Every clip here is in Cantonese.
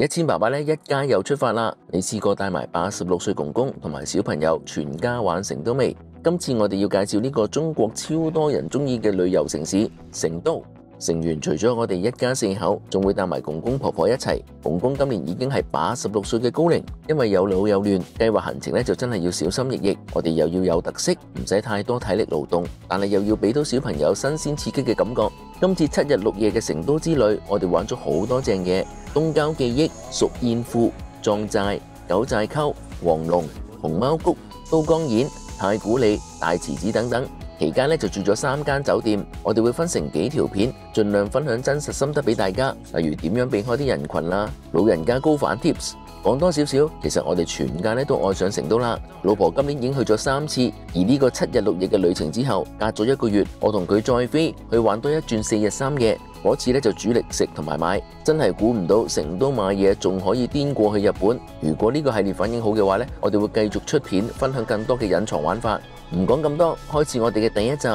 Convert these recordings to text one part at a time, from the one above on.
1000爸爸咧一家又出發啦！你試過帶埋86歲公公同埋小朋友全家玩成都未？今次我哋要介紹呢個中國超多人中意嘅旅遊城市成都。成員除咗我哋一家4口，仲會帶埋公公婆婆一齊。公公今年已經係86歲嘅高齡，因為有老有嫩，計劃行程咧就真係要小心翼翼。我哋又要有特色，唔使太多體力勞動，但係又要俾到小朋友新鮮刺激嘅感覺。今次7日6夜嘅成都之旅，我哋玩咗好多正嘢：東郊記憶、蜀燕賦、壯寨、九寨溝、黃龍、熊貓谷、都江堰、太古里、大池子等等。期間就住咗3間酒店，我哋會分成幾條片，盡量分享真實心得俾大家，例如點樣避開啲人群啦，老人家高反 tips。講多少少，其實我哋全家都愛上成都啦。老婆今年已經去咗3次，而呢個7日6夜嘅旅程之後，隔咗1個月，我同佢再飛去玩多一轉4日3夜。嗰次就主力食同埋買，真係估唔到成都買嘢仲可以顛過去日本。如果呢個系列反應好嘅話呢，我哋會繼續出片分享更多嘅隱藏玩法。唔講咁多，開始我哋嘅第一集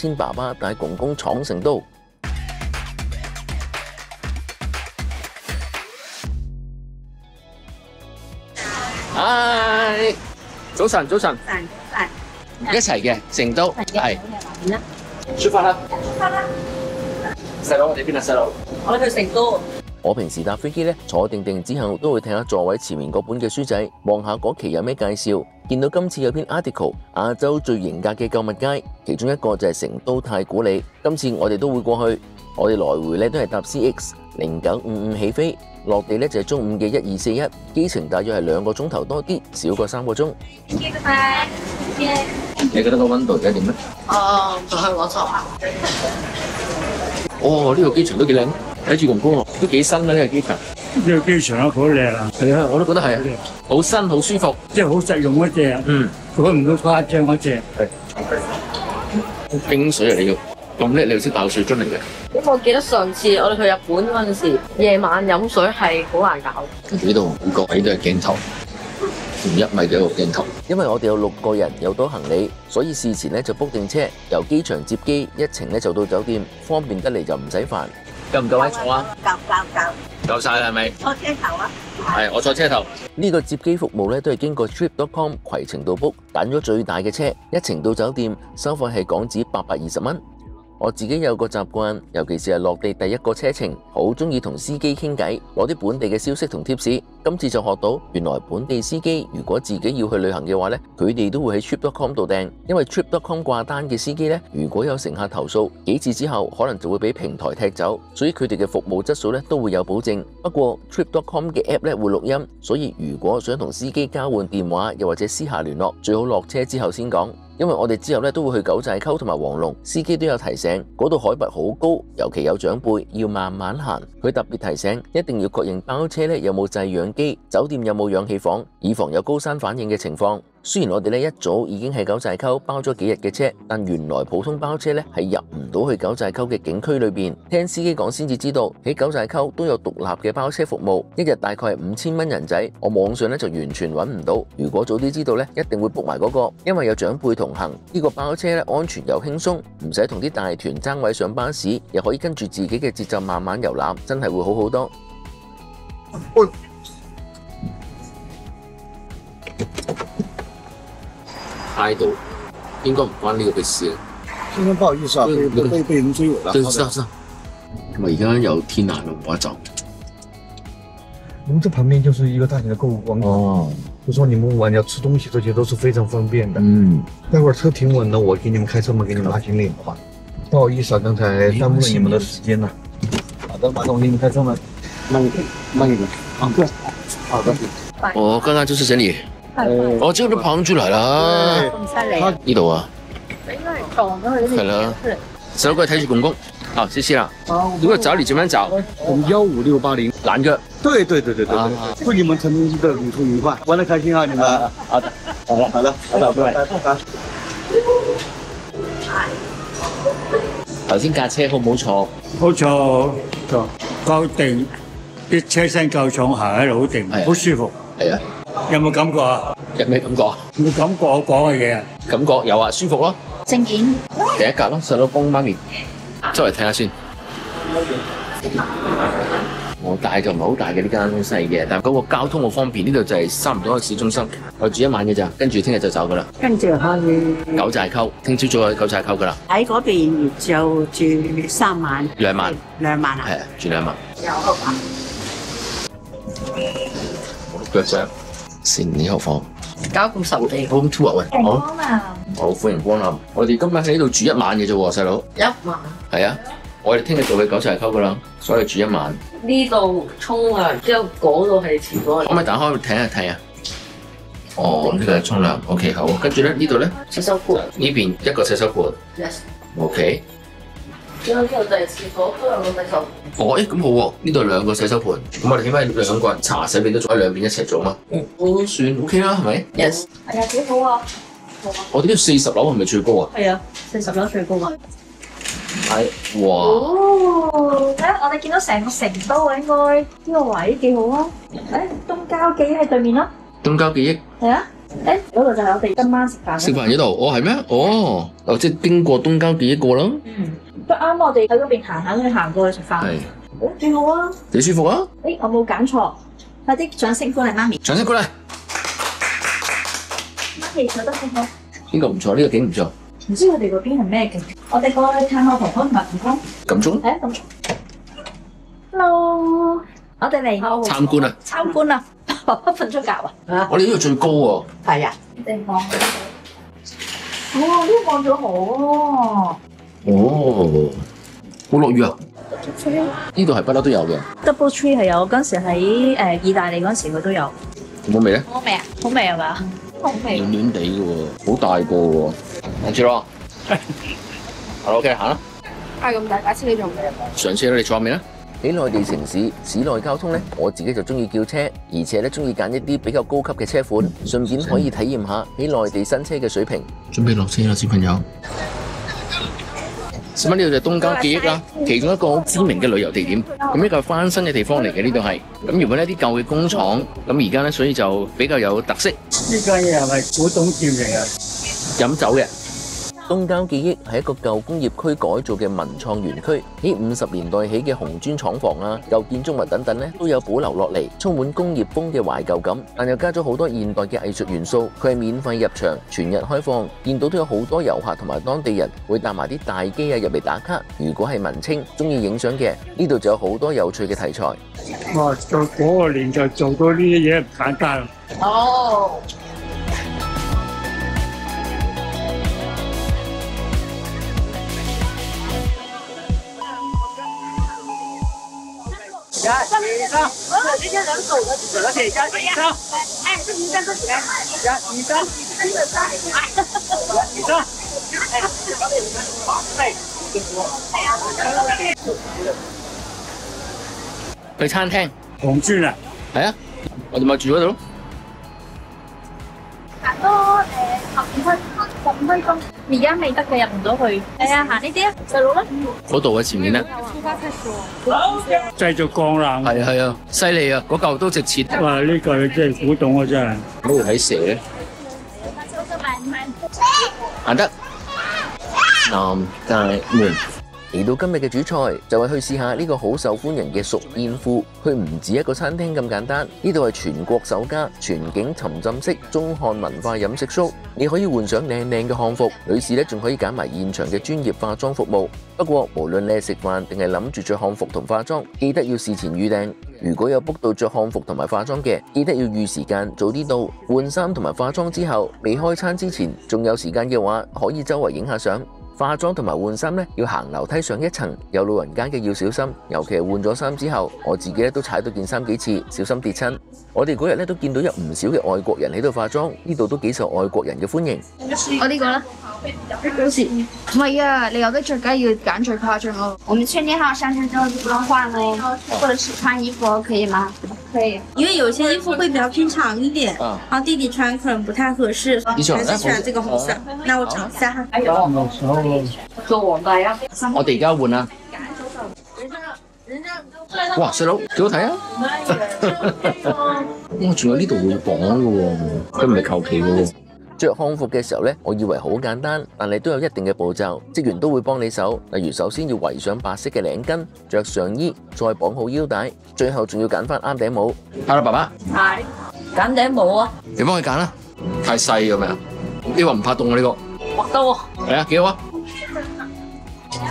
，1000爸爸帶公公闖成都。嗨，早晨，早晨，一齊嘅成都，係，出發啦！出發啦！細佬，我哋邊啊？細佬，我哋去成都。我平時搭飛機坐定定之後，都會睇下座位前面嗰本嘅書仔，望下嗰期有咩介紹。見到今次有篇 article， 亞洲最型格嘅購物街，其中一個就係成都太古里。今次我哋都會過去，我哋來回都係搭 CX 0955起飛，落地就係中午嘅1241，機程大約係2個鐘頭多啲，少過3個鐘。拜拜，你覺得個溫度而家點咧？就係我錯。哦，呢個機場都幾靚，睇住公公喎，都幾新啦呢個機場。呢個機場好靚啊！係啊，我都覺得係啊，好新好舒服，即係好實用嗰隻。講唔到誇張嗰隻。係。冰水啊！你要咁叻，你又識爆水樽嚟嘅？因為我記得上次我哋去日本嗰陣時，夜晚飲水係好難搞。呢度每個位都係鏡頭，同1米嘅一個鏡頭。因為我哋有6個人，有多行李，所以事前就 book 定車，由機場接機，一程就到酒店，方便得嚟就唔使煩。夠唔夠位坐啊？夠晒啦，係咪？坐車頭啊！係，我坐車頭。呢個接機服務都係經過 trip.com 攜程度 book，揀咗最大嘅車，一程到酒店，收費係港紙820蚊。我自己有個習慣，尤其是係落地第1個車程，好中意同司機傾偈，攞啲本地嘅消息同 tips。今次就學到，原來本地司機如果自己要去旅行嘅話呢，佢哋都會喺 trip.com 度訂，因為 trip.com 掛單嘅司機呢，如果有乘客投訴，幾次之後可能就會俾平台踢走，所以佢哋嘅服務質素都會有保證。不過 trip.com 嘅 app 會錄音，所以如果想同司機交換電話又或者私下聯絡，最好落車之後先講。因為我哋之後都會去九寨溝同埋黃龍，司機都有提醒，嗰度海拔好高，尤其有長輩要慢慢行。佢特別提醒，一定要確認包車有冇製氧機，酒店有冇氧氣房，以防有高山反應嘅情況。雖然我哋一早已經喺九寨溝包咗幾日嘅車，但原來普通包車係入唔到去九寨溝嘅景區裏邊。聽司機講先至知道，喺九寨溝都有獨立嘅包車服務，一日大概係5000蚊人仔。我網上就完全揾唔到。如果早啲知道一定會 book 埋嗰個，因為有長輩同行。呢個包車安全又輕鬆，唔使同啲大團爭位上巴士，又可以跟住自己嘅節奏慢慢遊覽，真係會好好多。態度應該唔關呢個嘅事。先生不好意思啊，被人追尾啦。對，是啊。咁而家有天眼咯，冇得走。我們這旁邊就是一個大型的購物廣場。哦，就說你們玩要吃東西這些都是非常方便的。待會兒車停穩了，我給你們開車門，給你們拉行李，好吧？不好意思啊，剛才耽誤了你們的時間了。好的，馬總，給你們開車門。慢一點，慢一點。對。好的。我剛剛就是這裡。我這個都跑上出來啦。咁犀利。呢度啊？應該係撞咗佢呢邊。係啦。細佬哥睇住公公。好，謝謝啦。如果找你怎麼樣找？我們15680。哪個？對。祝你們成都的旅途愉快，玩得開心啊！你們。好的，好的，拜拜。頭先架車好唔好坐？好坐，夠定，啲車身夠重，行喺度好定，好舒服。係啊。有冇感覺啊？有咩感覺？冇感覺我講嘅嘢啊？感覺有啊，舒服咯。證件。第一格咯，細佬幫媽咪。周圍睇下先。我大就唔係好大嘅呢間細嘅，但係嗰個交通好方便，呢度就係差唔多市中心。我住一晚嘅咋，跟住聽日就走噶啦。跟住去九寨溝，聽朝早去九寨溝噶啦。喺嗰邊就住3晚。2晚。2晚啊？係啊，住2晚。有啊。腳上善你後房。交咁神秘。Home tour 啊喂。好歡迎光臨。我哋今日喺呢度住1晚嘅啫喎，細佬。1晚。係啊。我哋聽日就去九寨溝噶啦，所以住1晚。呢度沖涼，之後嗰度係廁所。可唔可以打開睇下睇啊？哦，呢個係沖涼。OK， 好。跟住咧呢度咧，洗手盆。呢邊一個洗手盆。Yes。OK。之後就係廁所，都有個洗手盆。哦，咁好喎，呢度2個洗手盆。咁我哋起碼2個人茶洗你都做喺兩邊一齊做嘛？都算 OK 啦，係咪 ？Yes。係啊，幾好啊。我哋呢度40樓係咪最高啊？係啊，40樓最高啊。係，哇！哦，睇我哋見到成個城都啊，應該呢個位幾好啊！東郊記憶喺對面咯。東郊記憶。係啊，嗰度就係我哋今晚食飯。食飯嗰度，哦係咩？哦，即係經過東郊記憶過啦。都啱，我哋喺嗰邊行下，跟住行過去食飯。係。幾好啊！幾舒服啊！我冇揀錯，快啲掌聲過嚟，媽咪。掌聲過嚟。媽咪做得好好。呢個唔錯，呢個景唔錯。唔知佢哋嗰邊係咩景？我哋過去探下婆婆同埋婆婆。咁鐘？係啊，咁鐘。Hello，我哋嚟參觀啊！參觀啊！婆婆瞓咗覺啊！我哋呢度最高喎。係啊。你哋望。哦，呢個望咗河。哦，好落雨啊！呢度係不嬲都有嘅。Double tree 係有，嗰陣時喺意大利嗰陣時佢都有。好味咧？好味啊！好味係嘛？好味。暖暖地嘅喎，好大個喎。上車咯。好 OK，行啦。咁大架車你仲唔上車啦？你坐下面啦。喺內地城市市內交通咧，我自己就中意叫車，而且咧中意揀一啲比較高級嘅車款，順便可以體驗下喺內地新車嘅水平。準備落車啦，小朋友。呢度就係東郊記憶啦，其中一個好知名嘅旅遊地點。咁一個翻新嘅地方嚟嘅呢度係。咁原本呢啲舊嘅工廠，咁而家咧所以就比較有特色。呢間嘢係咪古董店嚟啊？飲酒嘅。東郊記憶係一個舊工業區改造嘅文創園區，喺50年代起嘅紅磚廠房啊、舊建築物等等咧都有保留落嚟，充滿工業風嘅懷舊感，但又加咗好多現代嘅藝術元素。佢係免費入場，全日開放，見到都有好多遊客同埋當地人會帶埋啲大機啊入嚟打卡。如果係文青中意影相嘅，呢度就有好多有趣嘅題材。哇！做嗰個年代做到呢啲嘢唔簡單。哦。1、2、3，我直接能走的，而且1、2、3，哎，這你站這起來，1、2、3，1、2、3，去餐廳，紅磚啊，係啊，我哋咪住嗰度咯。行多15分鐘，而家未得嘅入唔到去。係啊，行呢啲啊，細路啦。嗰度喺前面咧。製造鋼纜。係啊，犀利啊！嗰嚿都值錢。哇！呢嚿真係古董啊，真係。呢度睇蛇咧。行得。南大門。嚟到今日嘅主菜，就係去試下呢個好受歡迎嘅熟燕褲。佢唔止一個餐廳咁簡單，呢度係全國首家全景沉浸式中漢文化飲食 show。你可以換上靚靚嘅漢服，女士咧仲可以揀埋現場嘅專業化妝服務。不過無論你係食飯定係諗住着漢服同化妝，記得要事前預訂。如果有 book 到着漢服同埋化妝嘅，記得要預時間早啲到。換衫同埋化妝之後，未開餐之前仲有時間嘅話，可以周圍影下相。化妝同埋換衫咧，要行樓梯上1層，有老人家嘅要小心，尤其係換咗衫之後，我自己咧都踩到件衫幾次，小心跌親。我哋嗰日咧都見到有唔少嘅外國人喺度化妝，呢度都幾受外國人嘅歡迎。我呢個啦，表示唔係啊，你有得着梗係要揀最誇張咯。我們確定好上身之後就不用換咯，或者是穿衣服可以嗎？可以，因為有些衣服會比較偏長一點，然後弟弟穿可能不太合適，還是喜歡這個紅色。那我嘗一下哈。做皇帝啊！我哋而家換啦。哇，細佬幾好睇啊！哇，仲有呢度會綁嘅喎，佢唔係求其嘅喎。着漢服嘅時候呢，我以為好簡單，但係都有一定嘅步驟，職員都會幫你手。例如首先要圍上白色嘅領巾，着上衣，再綁好腰帶，最後仲要揀翻啱頂帽。Hello，爸爸。係。揀頂帽啊！你幫佢揀啦。太細咁樣，呢個唔怕凍啊呢個。畫得喎。係啊，幾好啊。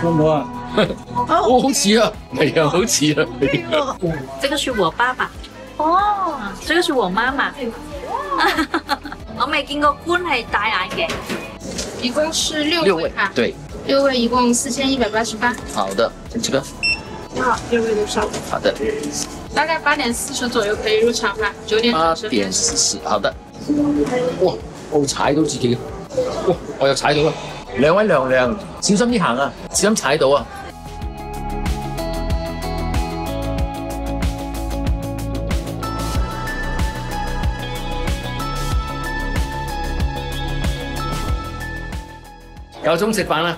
好唔好啊？好似啊，係啊，好似啊。這個是我爸爸。哦，這個是我媽媽。我未見過官係戴眼鏡。一共是6位哈。對。6位一共4188。好的，這個。好，6位都上。好的。大概8點40左右可以入場哈，9點8點40，好的。哇，我踩到自己，哇，我又踩到啦！兩位娘娘，小心啲行啊，小心踩到啊！夠鐘食飯啦！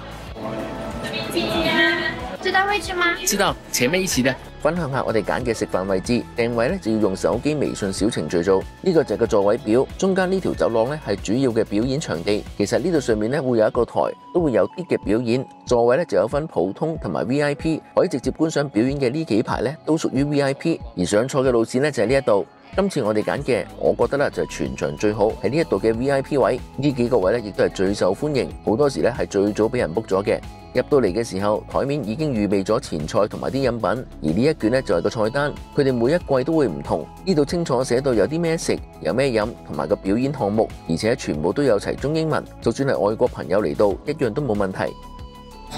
知道位置嗎？知道，前面一起的。分享下我哋揀嘅食飯位置，訂位咧就要用手機微信小程序做。呢個就係個座位表，中間呢條走廊咧係主要嘅表演場地。其實呢度上面咧會有一個台，都會有啲嘅表演。座位咧就有分普通同埋 VIP， 可以直接觀賞表演嘅呢幾排咧都屬於 VIP。而上錯嘅路線咧就係呢一度。今次我哋揀嘅，我覺得咧就係全場最好，喺呢一度嘅 VIP 位。呢幾個位咧亦都係最受歡迎，好多時咧係最早俾人 book 咗嘅。入到嚟嘅時候，台面已經預備咗前菜同埋啲飲品，而呢一卷呢，就係個菜單。佢哋每一季都會唔同，呢度清楚寫到有啲咩食，有咩飲，同埋個表演項目，而且全部都有齊中英文，就算係外國朋友嚟到，一樣都冇問題。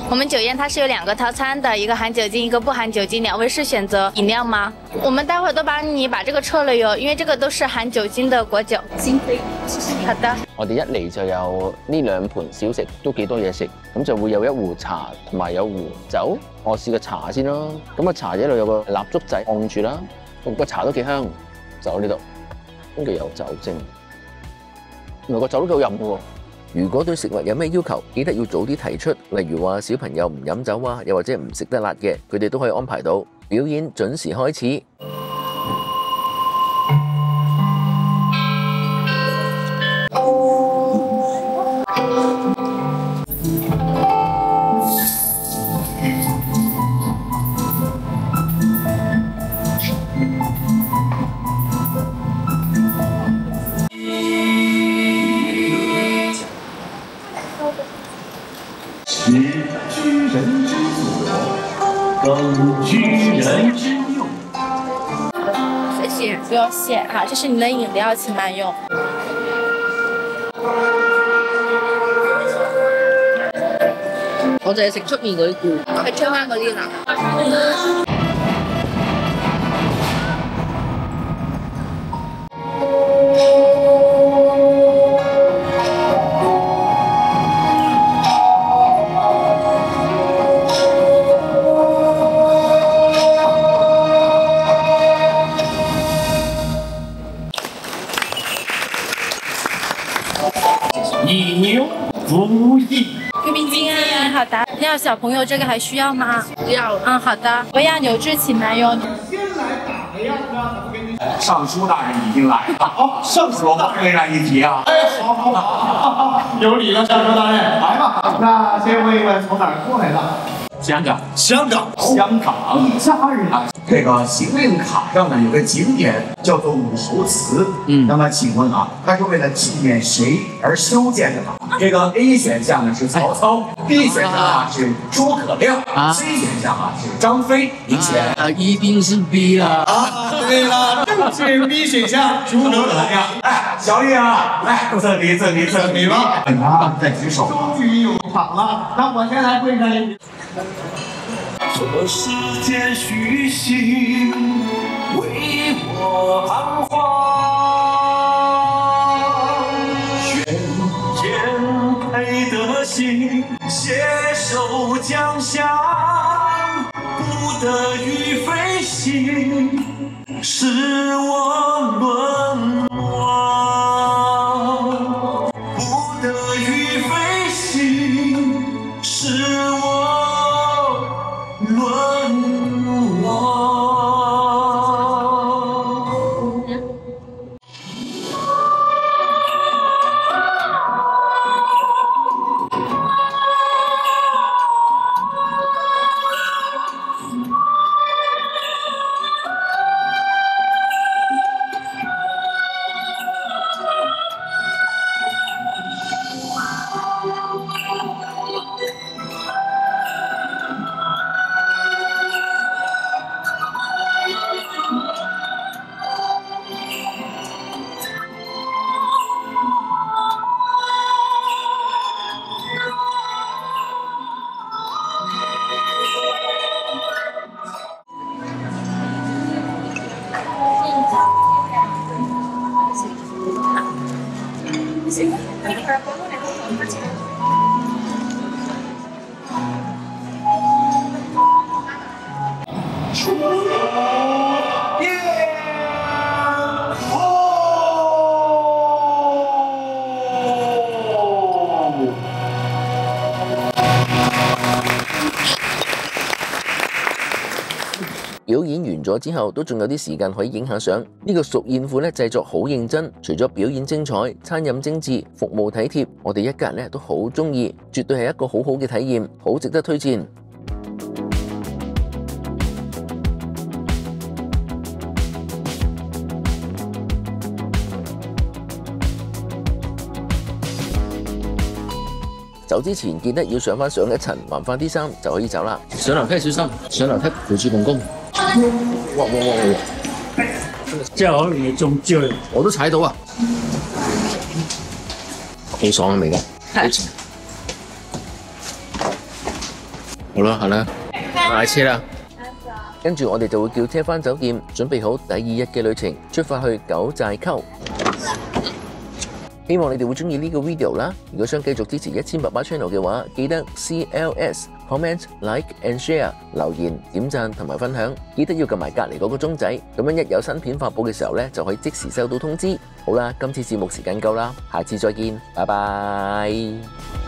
我們酒宴它是有2個套餐的，一個含酒精，一個不含酒精。2位是選擇飲料嗎？我們待會兒都幫你把這個撤了喲，因為這個都是含酒精的果酒。行，可以，謝謝。好的。我哋一嚟就有呢2盤小食，都幾多嘢食，咁就會有一壺茶同埋有壺酒。我試個茶先咯，咁個茶一路有個蠟燭仔按住啦，個茶都幾香，就喺呢度，跟住有酒精，原來個酒都幾好飲嘅喎。如果對食物有咩要求，記得要早啲提出，例如話小朋友唔飲酒啊，又或者唔食得辣嘅，佢哋都可以安排到。表演準時開始。是居人之所，更居人之用。謝謝，不用謝啊，這是你的飲料，請慢用。我淨係食出面嗰啲菇，係出翻嗰啲啦。以牛服役。贵宾经啊，好的。要小朋友这个还需要吗？不要了。嗯，好的。我要牛至，请慢用。先來打的呀，尚書大人已經來了。哦，聖旨我們未來一提啊。哎，好，有禮了，尚書大人，來吧。那先問一問，從哪兒過來的？香港。香港。一家人啊。這個行令卡上呢有個景點叫做武侯祠，那麼請問啊，它是為了紀念誰而修建的嗎？這個 A 選項呢是曹操，B 選項啊是諸葛亮，C 選項啊是張飛，您選？一定是 B 啦。啊，對了，正是 B 選項諸葛亮。哎，小玉啊，來贈禮吧。啊，再舉手。終於有場了，那我先來跪上一。這世間虛心為我彷徨，玄謙配德行，攜手將相，不得與飛行，使我淪亡，不得與飛行，使我淪亡。表演完咗之後，都仲有啲時間可以影下相。呢個熟宴庫咧製作好認真，除咗表演精彩、餐飲精緻、服務體貼，我哋一家人咧都好中意，絕對係一個好好嘅體驗，好值得推薦。走之前記得要上一層，還翻啲衫就可以走啦。上樓梯小心，上樓梯扶住公公。哇！真係好容易中招，我都踩到啊！好爽啊，味道。好啦，係啦，嗌車啦。跟住我哋就會叫車返酒店，準備好第二日嘅旅程，出發去九寨溝。希望你哋會中意呢個 video 啦！如果想繼續支持1000爸爸 channel 嘅話，記得 CLS comment like and share 留言點讚同埋分享，記得要撳埋隔離嗰個鐘仔，咁樣一有新片發布嘅時候呢，就可以即時收到通知。好啦，今次節目時間夠啦，下次再見，拜拜。